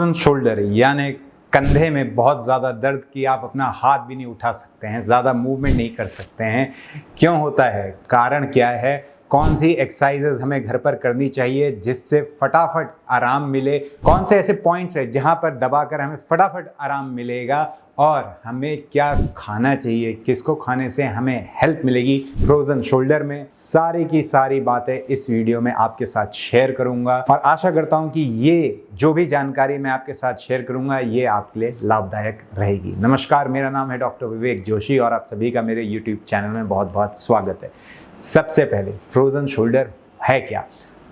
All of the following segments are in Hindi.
फ्रोजन शोल्डर यानी कंधे में बहुत ज़्यादा दर्द कि आप अपना हाथ भी नहीं उठा सकते हैं, ज़्यादा मूवमेंट नहीं कर सकते हैं। क्यों होता है, कारण क्या है, कौन सी एक्सरसाइजेज हमें घर पर करनी चाहिए जिससे फटाफट आराम मिले, कौन से ऐसे पॉइंट्स है जहां पर दबाकर हमें फटाफट आराम मिलेगा और हमें क्या खाना चाहिए, किसको खाने से हमें हेल्प मिलेगी फ्रोजन शोल्डर में। सारी की सारी बातें इस वीडियो में आपके साथ शेयर करूंगा और आशा करता हूं कि ये जो भी जानकारी मैं आपके साथ शेयर करूंगा ये आपके लिए लाभदायक रहेगी। नमस्कार, मेरा नाम है डॉक्टर विवेक जोशी और आप सभी का मेरे यूट्यूब चैनल में बहुत बहुत स्वागत है। सबसे पहले फ्रोजन शोल्डर है क्या?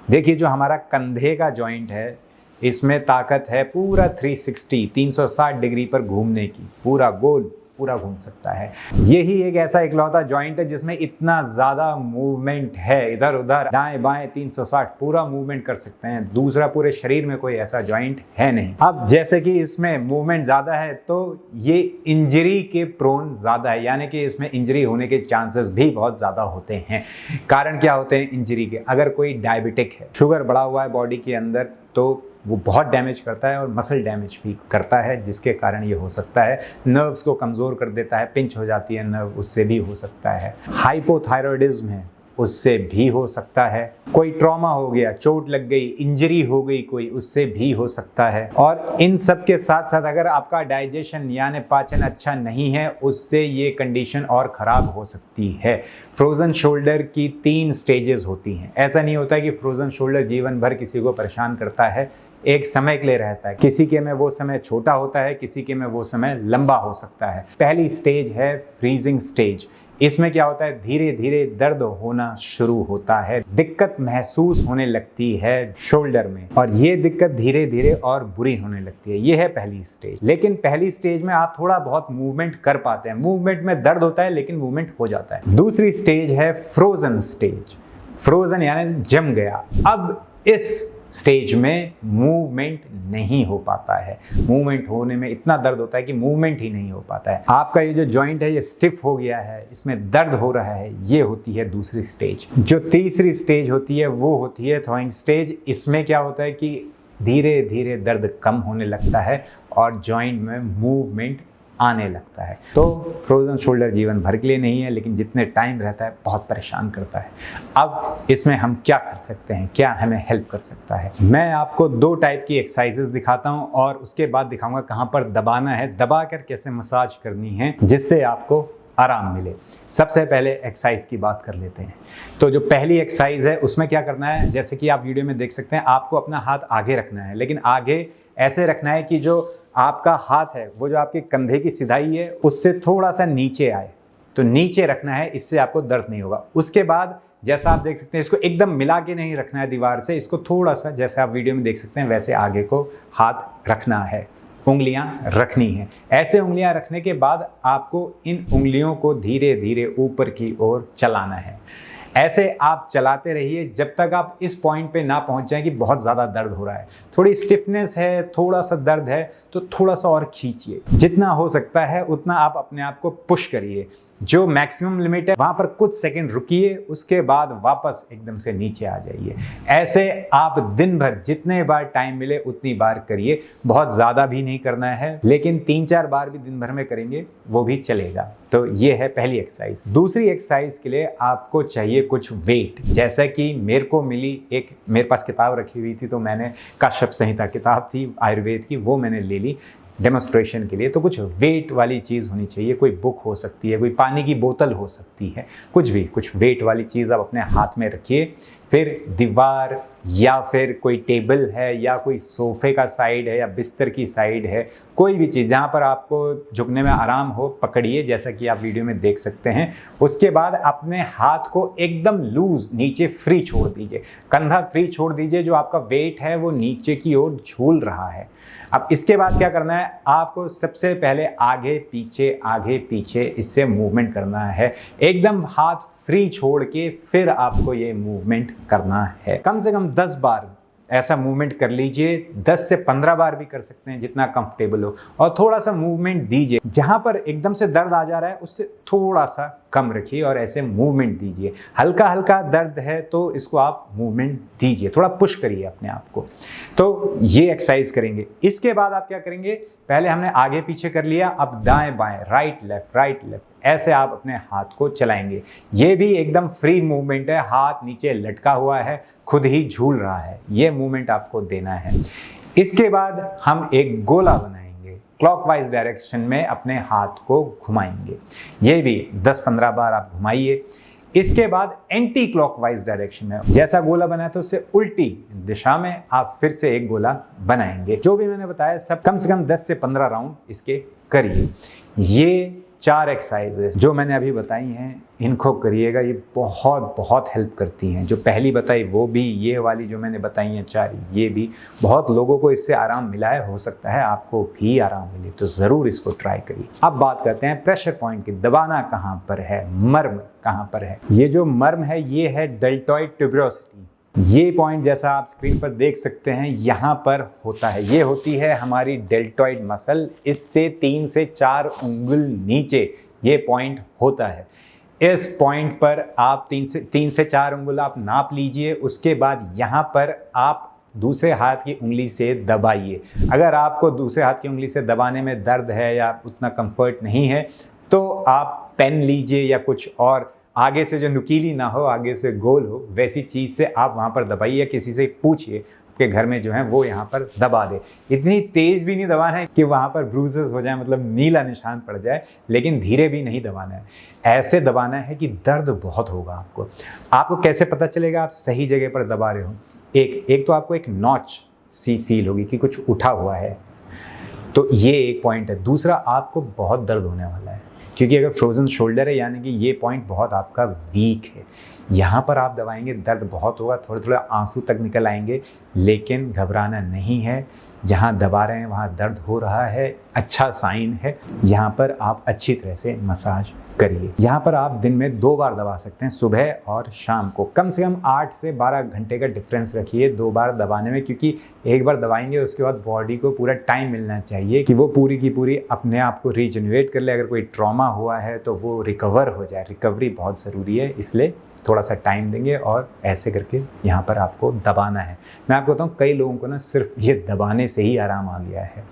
देखिए, जो हमारा कंधे का जॉइंट है इसमें ताकत है पूरा 360 डिग्री पर घूमने की, पूरा गोल पूरा घूम सकता है। यही एक ऐसा इकलौता जॉइंट है जिसमें इतना ज़्यादा मूवमेंट है, इधर उधर दाएं बाएं 360 पूरा मूवमेंट कर सकते हैं। दूसरा पूरे शरीर में कोई ऐसा जॉइंट है नहीं। अब जैसे कि इसमें मूवमेंट ज़्यादा है तो ये इंजरी के प्रोन ज़्यादा है, यानी कि इसमें इंजरी होने के चांसेस भी बहुत ज़्यादा होते हैं। कारण क्या होते हैं इंजरी के? अगर कोई डायबिटिक है, शुगर बढ़ा हुआ है बॉडी के अंदर, तो वो बहुत डैमेज करता है और मसल डैमेज भी करता है, जिसके कारण ये हो सकता है नर्व्स को कमज़ोर कर देता है, पिंच हो जाती है नर्व, उससे भी हो सकता है। हाइपोथायरॉयडिज्म है, उससे भी हो सकता है। कोई ट्रॉमा हो गया, चोट लग गई, इंजरी हो गई कोई, उससे भी हो सकता है। और इन सब के साथ साथ अगर आपका डाइजेशन यानी पाचन अच्छा नहीं है, उससे ये कंडीशन और ख़राब हो सकती है। फ्रोजन शोल्डर की 3 स्टेजेस होती हैं। ऐसा नहीं होता है कि फ्रोजन शोल्डर जीवन भर किसी को परेशान करता है, एक समय के लिए रहता है। किसी के में वो समय छोटा होता है, किसी के में वो समय लंबा हो सकता है। पहली स्टेज है फ्रीजिंग स्टेज। इसमें क्या होता है, धीरे धीरे दर्द होना शुरू होता है, दिक्कत महसूस होने लगती है शोल्डर में, और ये दिक्कत धीरे धीरे और बुरी होने लगती है। ये है पहली स्टेज। लेकिन पहली स्टेज में आप थोड़ा बहुत मूवमेंट कर पाते हैं, मूवमेंट में दर्द होता है लेकिन मूवमेंट हो जाता है। दूसरी स्टेज है फ्रोजन स्टेज। फ्रोजन यानी जम गया। अब इस स्टेज में मूवमेंट नहीं हो पाता है, मूवमेंट होने में इतना दर्द होता है कि मूवमेंट ही नहीं हो पाता है। आपका ये जो जॉइंट है ये स्टिफ हो गया है, इसमें दर्द हो रहा है, ये होती है दूसरी स्टेज। जो तीसरी स्टेज होती है वो होती है थॉइंग स्टेज। इसमें क्या होता है कि धीरे धीरे दर्द कम होने लगता है और जॉइंट में मूवमेंट आने लगता है। तो फ्रोजन शोल्डर जीवन भर के लिए नहीं है, लेकिन जितने टाइम रहता है बहुत परेशान करता है। अब इसमें हम क्या कर सकते हैं, क्या हमें हेल्प कर सकता है? मैं आपको 2 टाइप की एक्सरसाइजेस दिखाता हूं और उसके बाद दिखाऊंगा कहां पर दबाना है, दबाकर कैसे मसाज करनी है जिससे आपको आराम मिले। सबसे पहले एक्सरसाइज की बात कर लेते हैं। तो जो पहली एक्सरसाइज है उसमें क्या करना है, जैसे कि आप वीडियो में देख सकते हैं, आपको अपना हाथ आगे रखना है, लेकिन आगे ऐसे रखना है कि जो आपका हाथ है वो जो आपके कंधे की सिधाई है उससे थोड़ा सा नीचे आए। तो नीचे रखना है, इससे आपको दर्द नहीं होगा। उसके बाद जैसा आप देख सकते हैं, इसको एकदम मिला के नहीं रखना है दीवार से, इसको थोड़ा सा जैसे आप वीडियो में देख सकते हैं वैसे आगे को हाथ रखना है, उंगलियां रखनी है। ऐसे उंगलियां रखने के बाद आपको इन उंगलियों को धीरे धीरे ऊपर की ओर चलाना है। ऐसे आप चलाते रहिए जब तक आप इस पॉइंट पे ना पहुंच जाएं कि बहुत ज़्यादा दर्द हो रहा है, थोड़ी स्टिफनेस है, थोड़ा सा दर्द है, तो थोड़ा सा और खींचिए। जितना हो सकता है उतना आप अपने आप को पुश करिए। जो मैक्सिमम लिमिट है वहां पर कुछ सेकंड रुकिए, उसके बाद वापस एकदम से नीचे आ जाइए। ऐसे आप दिन भर जितने बार टाइम मिले उतनी बार करिए। बहुत ज़्यादा भी नहीं करना है, लेकिन 3-4 बार भी दिन भर में करेंगे वो भी चलेगा। तो ये है पहली एक्सरसाइज। दूसरी एक्सरसाइज के लिए आपको चाहिए कुछ वेट। जैसा कि मेरे को मिली, एक मेरे पास किताब रखी हुई थी, तो मैंने कश्यप संहिता किताब थी आयुर्वेद की, वो मैंने ले ली डेमोन्स्ट्रेशन के लिए। तो कुछ वेट वाली चीज़ होनी चाहिए, कोई बुक हो सकती है, कोई पानी की बोतल हो सकती है, कुछ भी, कुछ वेट वाली चीज़ आप अपने हाथ में रखिए। फिर दीवार या फिर कोई टेबल है या कोई सोफे का साइड है या बिस्तर की साइड है, कोई भी चीज़ जहाँ पर आपको झुकने में आराम हो, पकड़िए जैसा कि आप वीडियो में देख सकते हैं। उसके बाद अपने हाथ को एकदम लूज नीचे फ्री छोड़ दीजिए, कंधा फ्री छोड़ दीजिए, जो आपका वेट है वो नीचे की ओर झूल रहा है। अब इसके बाद क्या करना है, आपको सबसे पहले आगे पीछे इससे मूवमेंट करना है। एकदम हाथ फ्री छोड़ के फिर आपको ये मूवमेंट करना है। कम से कम 10 बार ऐसा मूवमेंट कर लीजिए। 10 से 15 बार भी कर सकते हैं, जितना कंफर्टेबल हो, और थोड़ा सा मूवमेंट दीजिए। जहां पर एकदम से दर्द आ जा रहा है उससे थोड़ा सा कम रखिए और ऐसे मूवमेंट दीजिए। हल्का हल्का दर्द है तो इसको आप मूवमेंट दीजिए, थोड़ा पुश करिए अपने आप को। तो ये एक्सरसाइज करेंगे। इसके बाद आप क्या करेंगे, पहले हमने आगे पीछे कर लिया, अब दाएं बाएं, राइट लेफ्ट, ऐसे आप अपने हाथ को चलाएंगे। ये भी एकदम फ्री मूवमेंट है, हाथ नीचे लटका हुआ है, खुद ही झूल रहा है, ये मूवमेंट आपको देना है। इसके बाद हम एक गोला बनाएंगे, क्लॉकवाइज डायरेक्शन में अपने हाथ को घुमाएंगे। ये भी 10-15 बार आप घुमाइए। इसके बाद एंटी क्लॉकवाइज डायरेक्शन में जैसा गोला बनाया था उससे उल्टी दिशा में आप फिर से एक गोला बनाएंगे। जो भी मैंने बताया सब कम से कम 10 से 15 राउंड इसके करिए। ये 4 एक्सरसाइजेस जो मैंने अभी बताई हैं इनको करिएगा, ये बहुत बहुत हेल्प करती हैं। जो पहली बताई वो भी, ये वाली जो मैंने बताई हैं 4, ये भी, बहुत लोगों को इससे आराम मिला है। हो सकता है आपको भी आराम मिले, तो ज़रूर इसको ट्राई करिए। अब बात करते हैं प्रेशर पॉइंट की। दबाना कहाँ पर है, मर्म कहाँ पर है। ये जो मर्म है ये है डेल्टॉइड ट्यूबरोसिटी। ये पॉइंट जैसा आप स्क्रीन पर देख सकते हैं यहाँ पर होता है, ये होती है हमारी डेल्टॉइड मसल। इससे 3 से 4 उंगल नीचे ये पॉइंट होता है। इस पॉइंट पर आप 3 से 4 उंगल आप नाप लीजिए। उसके बाद यहाँ पर आप दूसरे हाथ की उंगली से दबाइए। अगर आपको दूसरे हाथ की उंगली से दबाने में दर्द है या उतना कंफर्ट नहीं है तो आप पेन लीजिए या कुछ और आगे से जो नुकीली ना हो, आगे से गोल हो, वैसी चीज़ से आप वहाँ पर दबाइए। किसी से पूछिए आपके घर में जो है वो यहाँ पर दबा दे। इतनी तेज़ भी नहीं दबाना है कि वहाँ पर ब्रूजेस हो जाए, मतलब नीला निशान पड़ जाए, लेकिन धीरे भी नहीं दबाना है। ऐसे दबाना है कि दर्द बहुत होगा आपको कैसे पता चलेगा आप सही जगह पर दबा रहे हो। एक तो आपको एक नॉच सी फील होगी कि कुछ उठा हुआ है, तो ये एक पॉइंट है। दूसरा, आपको बहुत दर्द होने वाला है, क्योंकि अगर फ्रोजन शोल्डर है यानी कि ये पॉइंट बहुत आपका वीक है। यहाँ पर आप दबाएंगे, दर्द बहुत होगा, थोड़े थोड़े आंसू तक निकल आएंगे, लेकिन घबराना नहीं है। जहाँ दबा रहे हैं वहाँ दर्द हो रहा है, अच्छा साइन है। यहाँ पर आप अच्छी तरह से मसाज करिए। यहाँ पर आप दिन में 2 बार दबा सकते हैं, सुबह और शाम को। कम से कम 8 से 12 घंटे का डिफरेंस रखिए 2 बार दबाने में, क्योंकि एक बार दबाएंगे उसके बाद बॉडी को पूरा टाइम मिलना चाहिए कि वो पूरी की पूरी अपने आप को रीजनरेट कर ले। अगर कोई ट्रॉमा हुआ है तो वो रिकवर हो जाए। रिकवरी बहुत ज़रूरी है, इसलिए थोड़ा सा टाइम देंगे और ऐसे करके यहाँ पर आपको दबाना है। मैं आपको बताऊँ, कई लोगों को ना सिर्फ ये दबाने से ही आराम आ गया है।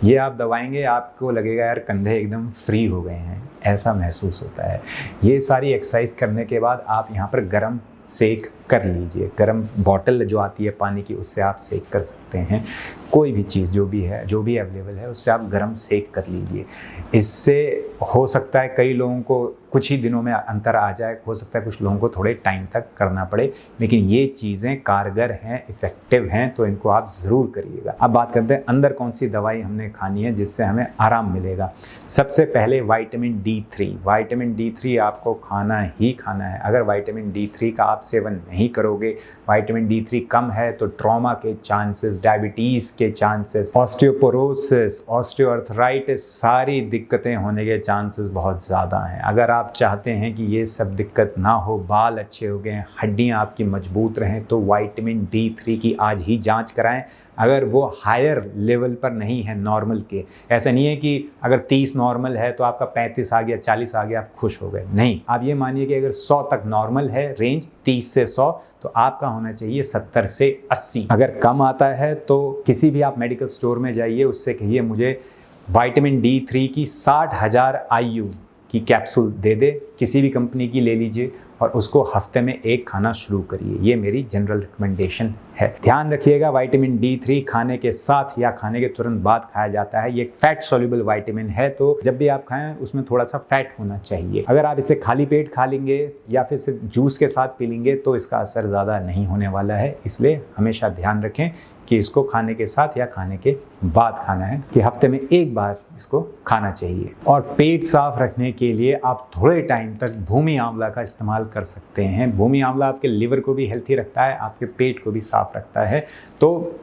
ये आप दबाएंगे, आपको लगेगा यार कंधे एकदम फ्री हो गए हैं, ऐसा महसूस होता है। ये सारी एक्सरसाइज करने के बाद आप यहाँ पर गर्म सेक कर लीजिए। गर्म बॉटल जो आती है पानी की, उससे आप सेक कर सकते हैं। कोई भी चीज़ जो भी है, जो भी अवेलेबल है, उससे आप गर्म सेक कर लीजिए। इससे हो सकता है कई लोगों को कुछ ही दिनों में अंतर आ जाए, हो सकता है कुछ लोगों को थोड़े टाइम तक करना पड़े, लेकिन ये चीज़ें कारगर हैं, इफ़ेक्टिव हैं, तो इनको आप ज़रूर करिएगा। अब बात करते हैं अंदर कौन सी दवाई हमने खानी है जिससे हमें आराम मिलेगा। सबसे पहले विटामिन D3। विटामिन D3 आपको खाना ही खाना है। अगर विटामिन D3 का आप सेवन नहीं करोगे, विटामिन D3 कम है, तो ट्रॉमा के चांसेस, डायबिटीज़ के चांसेस, ऑस्टियोपोरोसिस, ऑस्टियोआर्थराइटिस, सारी दिक्कतें होने के चांसेस बहुत ज़्यादा हैं। अगर आप चाहते हैं कि ये सब दिक्कत ना हो, बाल अच्छे हो गए, हड्डियाँ आपकी मजबूत रहें, तो विटामिन D3 की आज ही जांच कराएं। अगर वो हायर लेवल पर नहीं है नॉर्मल के, ऐसा नहीं है कि अगर 30 नॉर्मल है तो आपका 35 आ गया, 40 आ गया, आप खुश हो गए, नहीं। आप ये मानिए कि अगर 100 तक नॉर्मल है रेंज, 30 से 100, तो आपका होना चाहिए 70 से 80। अगर कम आता है तो किसी भी आप मेडिकल स्टोर में जाइए, उससे कहिए मुझे विटामिन D3 की 60,000 IU की कैप्सूल दे दे, किसी भी कंपनी की ले लीजिए और उसको हफ्ते में 1 खाना शुरू करिए। ये मेरी जनरल रिकमेंडेशन है। ध्यान रखिएगा, विटामिन D3 खाने के साथ या खाने के तुरंत बाद खाया जाता है। ये एक फैट सोल्यूबल विटामिन है, तो जब भी आप खाएं उसमें थोड़ा सा फैट होना चाहिए। अगर आप इसे खाली पेट खा लेंगे या फिर सिर्फ जूस के साथ पी लेंगे तो इसका असर ज़्यादा नहीं होने वाला है। इसलिए हमेशा ध्यान रखें कि इसको खाने के साथ या खाने के बाद खाना है, कि हफ्ते में 1 बार इसको खाना चाहिए। और पेट साफ रखने के लिए आप थोड़े टाइम तक भूमि आंवला का इस्तेमाल कर सकते हैं। भूमि आंवला आपके लिवर को भी हेल्थी रखता है, आपके पेट को भी साफ रखता है। तो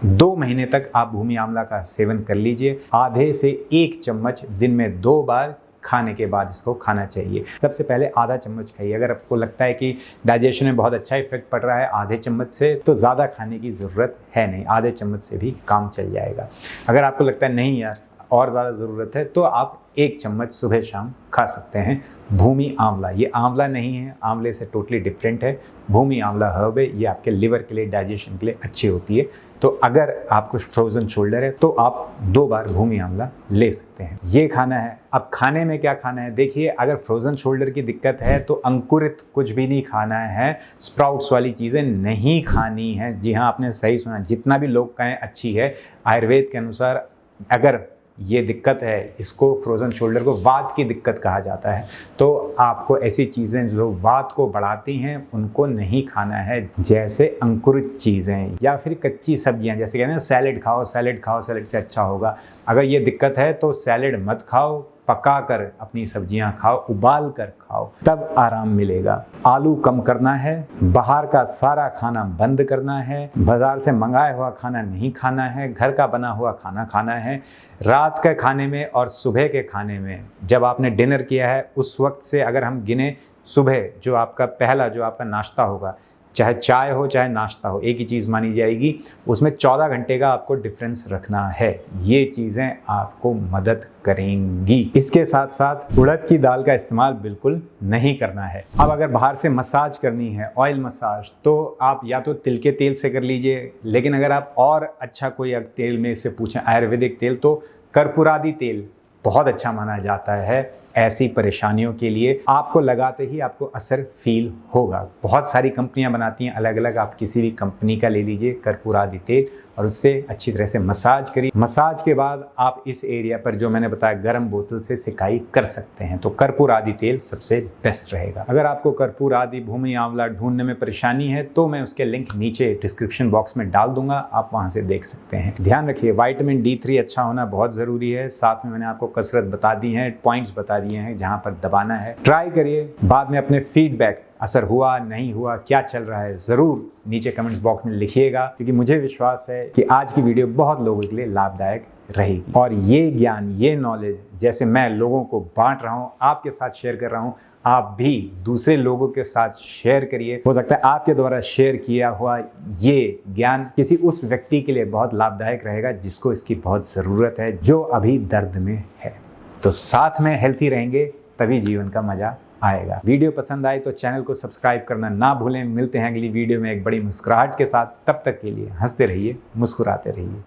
2 महीने तक आप भूमि आंवला का सेवन कर लीजिए। आधे से 1 चम्मच दिन में 2 बार खाने के बाद इसको खाना चाहिए। सबसे पहले आधा चम्मच खाइए। अगर आपको लगता है कि डाइजेशन में बहुत अच्छा इफेक्ट पड़ रहा है आधे चम्मच से, तो ज़्यादा खाने की ज़रूरत है नहीं, आधे चम्मच से भी काम चल जाएगा। अगर आपको लगता है नहीं यार और ज़्यादा ज़रूरत है, तो आप 1 चम्मच सुबह शाम खा सकते हैं। भूमि आंवला, ये आंवला नहीं है, आंवले से टोटली डिफरेंट है। भूमि आंवला हर्ब है, ये आपके लिवर के लिए, डाइजेशन के लिए अच्छी होती है। तो अगर आपको फ्रोज़न शोल्डर है तो आप 2 बार भूमि आंवला ले सकते हैं। ये खाना है। अब खाने में क्या खाना है, देखिए अगर फ्रोज़न शोल्डर की दिक्कत है तो अंकुरित कुछ भी नहीं खाना है, स्प्राउट्स वाली चीज़ें नहीं खानी है। जी हाँ, आपने सही सुना, जितना भी लोग कहें अच्छी है, आयुर्वेद के अनुसार अगर ये दिक्कत है, इसको फ्रोज़न शोल्डर को वात की दिक्कत कहा जाता है, तो आपको ऐसी चीज़ें जो वात को बढ़ाती हैं उनको नहीं खाना है, जैसे अंकुरित चीज़ें या फिर कच्ची सब्जियां। जैसे कहते हैं सैलेड खाओ, सैलेड खाओ, सैलेड से अच्छा होगा। अगर ये दिक्कत है तो सैलेड मत खाओ, पका कर अपनी सब्जियां खाओ, उबाल कर खाओ, तब आराम मिलेगा। आलू कम करना है, बाहर का सारा खाना बंद करना है, बाजार से मंगाया हुआ खाना नहीं खाना है, घर का बना हुआ खाना खाना है। रात के खाने में और सुबह के खाने में, जब आपने डिनर किया है उस वक्त से अगर हम गिने, सुबह जो आपका पहला जो आपका नाश्ता होगा, चाहे चाय हो चाहे नाश्ता हो, एक ही चीज़ मानी जाएगी, उसमें 14 घंटे का आपको डिफरेंस रखना है। ये चीज़ें आपको मदद करेंगी। इसके साथ साथ उड़द की दाल का इस्तेमाल बिल्कुल नहीं करना है। अब अगर बाहर से मसाज करनी है, ऑयल मसाज, तो आप या तो तिल के तेल से कर लीजिए, लेकिन अगर आप और अच्छा कोई तेल में से पूछें आयुर्वेदिक तेल, तो कर्पूरादि तेल बहुत अच्छा माना जाता है ऐसी परेशानियों के लिए। आपको लगाते ही आपको असर फील होगा। बहुत सारी कंपनियां बनाती हैं अलग अलग, आप किसी भी कंपनी का ले लीजिए कर्पूरादि तेल और उससे अच्छी तरह से मसाज करिए। मसाज के बाद आप इस एरिया पर जो मैंने बताया गर्म बोतल से सिकाई कर सकते हैं, तो कर्पूरादि तेल सबसे बेस्ट रहेगा। अगर आपको कर्पूरादि भूमि आंवला ढूंढने में परेशानी है तो मैं उसके लिंक नीचे डिस्क्रिप्शन बॉक्स में डाल दूंगा, आप वहां से देख सकते हैं। ध्यान रखिए विटामिन D3 अच्छा होना बहुत ज़रूरी है। साथ में मैंने आपको कसरत बता दी है, पॉइंट्स बता दिए हैं जहां पर दबाना है। ट्राई करिए, बाद में अपने फीडबैक, असर हुआ नहीं हुआ, क्या चल रहा है, ज़रूर नीचे कमेंट्स बॉक्स में लिखिएगा, क्योंकि मुझे विश्वास है कि आज की वीडियो बहुत लोगों के लिए लाभदायक रहेगी। और ये ज्ञान, ये नॉलेज जैसे मैं लोगों को बांट रहा हूँ, आपके साथ शेयर कर रहा हूँ, आप भी दूसरे लोगों के साथ शेयर करिए। हो सकता है आपके द्वारा शेयर किया हुआ ये ज्ञान किसी उस व्यक्ति के लिए बहुत लाभदायक रहेगा जिसको इसकी बहुत ज़रूरत है, जो अभी दर्द में है। तो साथ में हेल्थी रहेंगे तभी जीवन का मजा आएगा। वीडियो पसंद आए तो चैनल को सब्सक्राइब करना ना भूलें। मिलते हैं अगली वीडियो में एक बड़ी मुस्कुराहट के साथ। तब तक के लिए हंसते रहिए, मुस्कुराते रहिए।